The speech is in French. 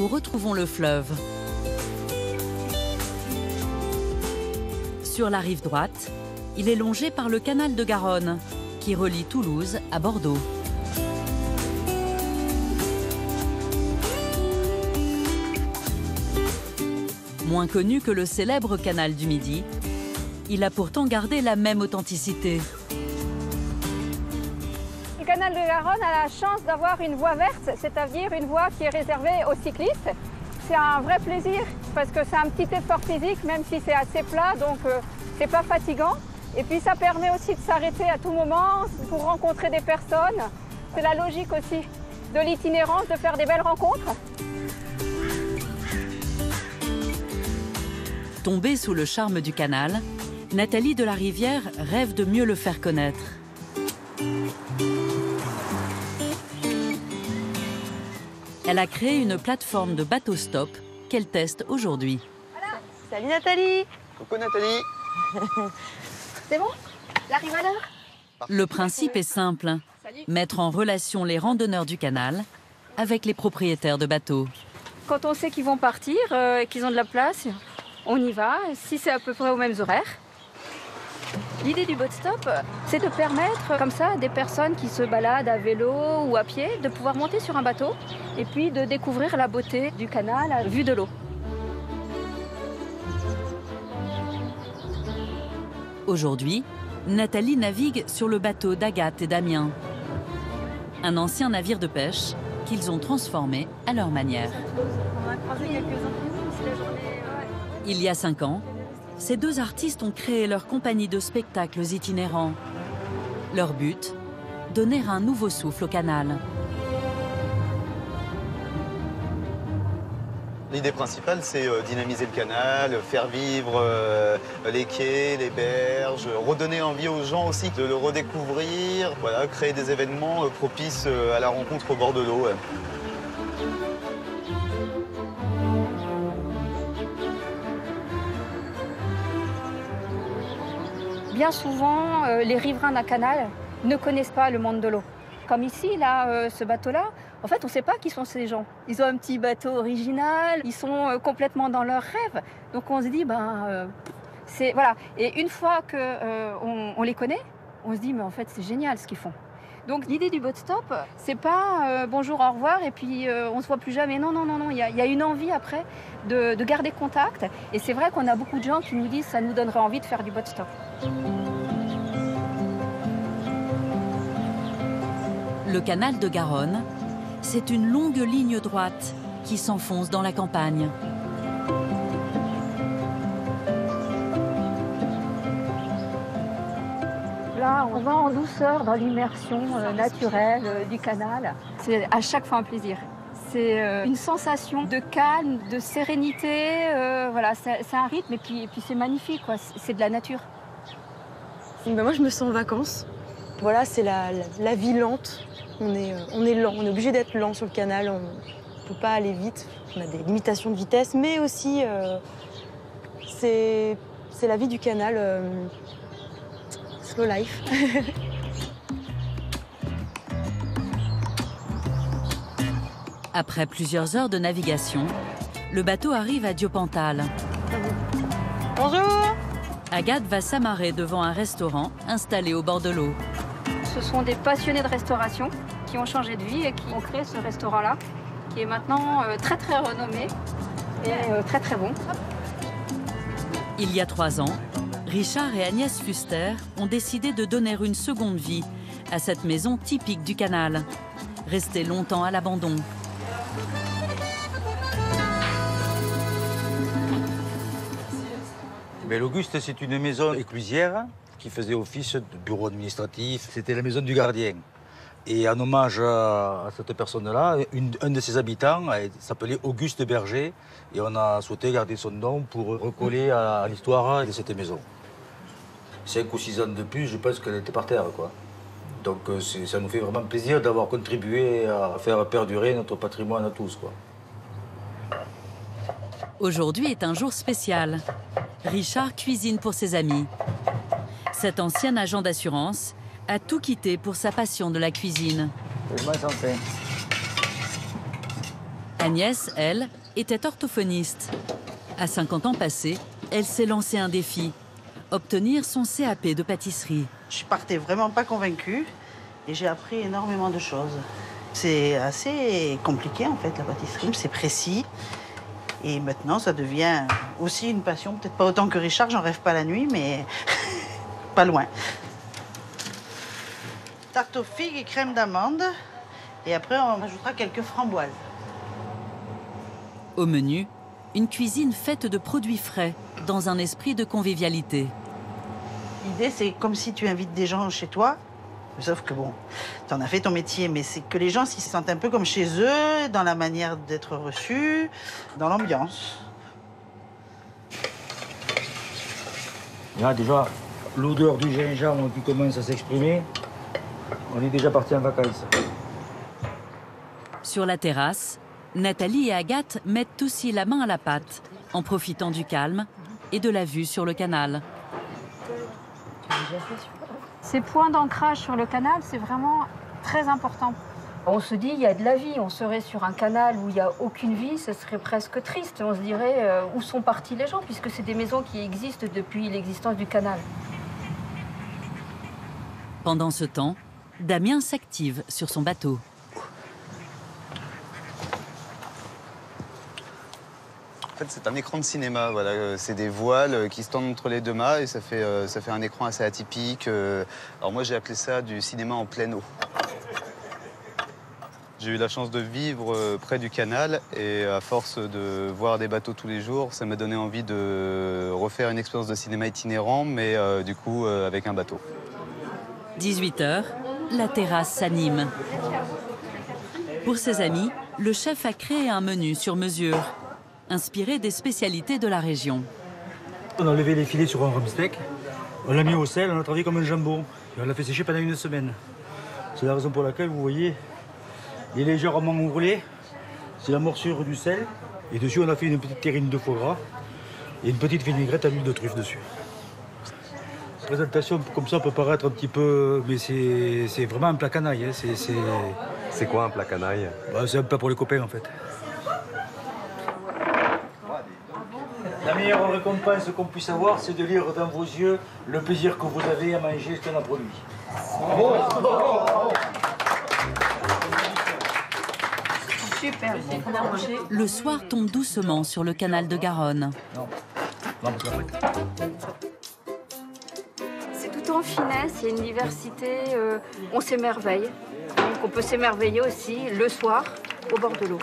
nous retrouvons le fleuve. Sur la rive droite, il est longé par le canal de Garonne, qui relie Toulouse à Bordeaux. Moins connu que le célèbre canal du Midi, il a pourtant gardé la même authenticité. Le canal de Garonne a la chance d'avoir une voie verte, c'est-à-dire une voie qui est réservée aux cyclistes. C'est un vrai plaisir parce que c'est un petit effort physique, même si c'est assez plat, donc c'est pas fatigant. Et puis ça permet aussi de s'arrêter à tout moment pour rencontrer des personnes. C'est la logique aussi de l'itinérance, de faire des belles rencontres. Tombée sous le charme du canal, Nathalie de la Rivière rêve de mieux le faire connaître. Elle a créé une plateforme de bateau-stop qu'elle teste aujourd'hui. Voilà. Salut Nathalie. Coucou Nathalie. C'est bon? J'arrive à l'heure? Le principe est simple, mettre en relation les randonneurs du canal avec les propriétaires de bateaux. Quand on sait qu'ils vont partir et qu'ils ont de la place, on y va, si c'est à peu près aux mêmes horaires. L'idée du boat stop, c'est de permettre comme ça à des personnes qui se baladent à vélo ou à pied de pouvoir monter sur un bateau et puis de découvrir la beauté du canal à vue de l'eau. Aujourd'hui, Nathalie navigue sur le bateau d'Agathe et Damien, un ancien navire de pêche qu'ils ont transformé à leur manière. Il y a 5 ans, ces deux artistes ont créé leur compagnie de spectacles itinérants. Leur but, donner un nouveau souffle au canal. L'idée principale, c'est dynamiser le canal, faire vivre les quais, les berges, redonner envie aux gens aussi de le redécouvrir, voilà, créer des événements propices à la rencontre au bord de l'eau. Ouais. Bien souvent, les riverains d'un canal ne connaissent pas le monde de l'eau. Comme ici, là, ce bateau-là, en fait, on ne sait pas qui sont ces gens. Ils ont un petit bateau original, ils sont complètement dans leur rêve. Donc on se dit, c'est voilà. Et une fois qu'on les connaît, on se dit, mais en fait, c'est génial ce qu'ils font. Donc l'idée du boat stop, c'est pas bonjour, au revoir, et puis on se voit plus jamais. Non, non, non, non. Il y a une envie après de garder contact. Et c'est vrai qu'on a beaucoup de gens qui nous disent, ça nous donnerait envie de faire du boat stop. Le canal de Garonne, c'est une longue ligne droite qui s'enfonce dans la campagne. Là, on va en douceur dans l'immersion naturelle du canal. C'est à chaque fois un plaisir. C'est une sensation de calme, de sérénité. Voilà, c'est un rythme et puis c'est magnifique, quoi. C'est de la nature. Moi, je me sens en vacances. Voilà, c'est la vie lente. On est lent, on est obligé d'être lent sur le canal. On ne peut pas aller vite. On a des limitations de vitesse, mais aussi c'est la vie du canal. Slow life. Après plusieurs heures de navigation, le bateau arrive à Diopantal. Bonjour. Agathe va s'amarrer devant un restaurant installé au bord de l'eau. Ce sont des passionnés de restauration qui ont changé de vie et qui ont créé ce restaurant-là, qui est maintenant très très renommé et très très bon. Il y a 3 ans, Richard et Agnès Fuster ont décidé de donner une seconde vie à cette maison typique du canal, restée longtemps à l'abandon. L'Auguste, c'est une maison éclusière qui faisait office de bureau administratif. C'était la maison du gardien. Et en hommage à cette personne-là, un de ses habitants s'appelait Auguste Berger. Et on a souhaité garder son nom pour recoller à l'histoire de cette maison. 5 ou 6 ans de plus, je pense qu'elle était par terre, quoi. Donc ça nous fait vraiment plaisir d'avoir contribué à faire perdurer notre patrimoine à tous, quoi. Aujourd'hui est un jour spécial. Richard cuisine pour ses amis. Cet ancien agent d'assurance a tout quitté pour sa passion de la cuisine. Agnès, elle, était orthophoniste. À 50 ans passés, elle s'est lancé un défi, obtenir son CAP de pâtisserie. Je partais vraiment pas convaincue et j'ai appris énormément de choses. C'est assez compliqué en fait la pâtisserie, c'est précis. Et maintenant ça devient aussi une passion, peut-être pas autant que Richard, j'en rêve pas la nuit, mais pas loin. Tarte aux figues et crème d'amande. Et après on ajoutera quelques framboises. Au menu, une cuisine faite de produits frais, dans un esprit de convivialité. L'idée, c'est comme si tu invites des gens chez toi, sauf que bon, tu en as fait ton métier, mais c'est que les gens s'y sentent un peu comme chez eux, dans la manière d'être reçus, dans l'ambiance. Là, déjà, l'odeur du gingembre qui commence à s'exprimer, on est déjà parti en vacances. Sur la terrasse, Nathalie et Agathe mettent aussi la main à la pâte, en profitant du calme et de la vue sur le canal. Ces points d'ancrage sur le canal, c'est vraiment très important. On se dit, il y a de la vie. On serait sur un canal où il n'y a aucune vie, ce serait presque triste. On se dirait, où sont partis les gens, puisque c'est des maisons qui existent depuis l'existence du canal. Pendant ce temps, Damien s'active sur son bateau. En fait, c'est un écran de cinéma, voilà. C'est des voiles qui se tendent entre les deux mâts et ça fait un écran assez atypique. Alors moi, j'ai appelé ça du cinéma en pleine eau. J'ai eu la chance de vivre près du canal et à force de voir des bateaux tous les jours, ça m'a donné envie de refaire une expérience de cinéma itinérant, mais du coup avec un bateau. 18 h, la terrasse s'anime. Pour ses amis, le chef a créé un menu sur mesure, inspiré des spécialités de la région. On a levé les filets sur un rumsteak, on l'a mis au sel, on a travaillé comme un jambon. Et on l'a fait sécher pendant une semaine. C'est la raison pour laquelle, vous voyez, il est légèrement roulé. C'est la morsure du sel. Et dessus, on a fait une petite terrine de foie gras et une petite vinaigrette à l'huile de truffe dessus. La présentation, comme ça, peut paraître un petit peu... Mais c'est vraiment un plat canaille. Hein. C'est quoi un plat canaille? C'est un plat pour les copains, en fait. La meilleure récompense qu'on puisse avoir, c'est de lire dans vos yeux le plaisir que vous avez à manger ce qu'on a produit. Super. Le soir tombe doucement sur le canal de Garonne. C'est tout en finesse, il y a une diversité, on s'émerveille. Donc on peut s'émerveiller aussi le soir au bord de l'eau.